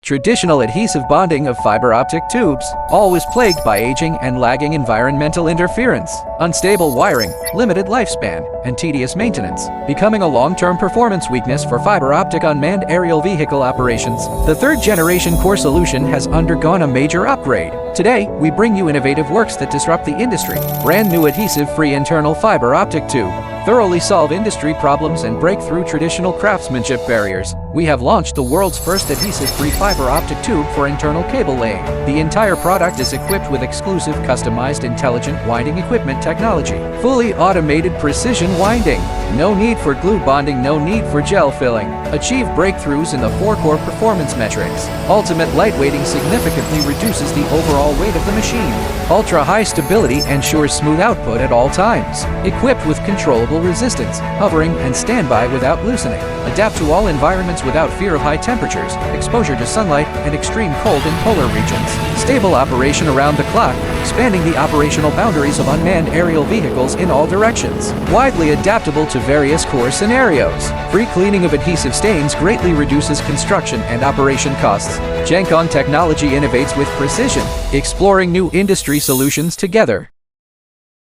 Traditional adhesive bonding of fiber optic tubes, always plagued by aging and lagging environmental interference, unstable wiring, limited lifespan, and tedious maintenance, becoming a long-term performance weakness for fiber optic unmanned aerial vehicle operations. The third-generation core solution has undergone a major upgrade. Today, we bring you innovative works that disrupt the industry. Brand new adhesive-free internal fiber optic tube. Thoroughly solve industry problems and break through traditional craftsmanship barriers. We have launched the world's first adhesive-free fiber optic tube for internal cable laying. The entire product is equipped with exclusive customized intelligent winding equipment technology. Fully automated precision winding. No need for glue bonding, no need for gel filling. Achieve breakthroughs in the 4-core performance metrics. Ultimate lightweighting significantly reduces the overall weight of the machine. Ultra-high stability ensures smooth output at all times. Equipped with controllable resistance, hovering and standby without loosening. Adapt to all environments without fear of high temperatures, exposure to sunlight, and extreme cold in polar regions. Stable operation around the clock, expanding the operational boundaries of unmanned aerial vehicles in all directions. Widely adaptable to various core scenarios. Free cleaning of adhesive stains greatly reduces construction and operation costs. Changkong Technology innovates with precision, exploring new industry solutions together.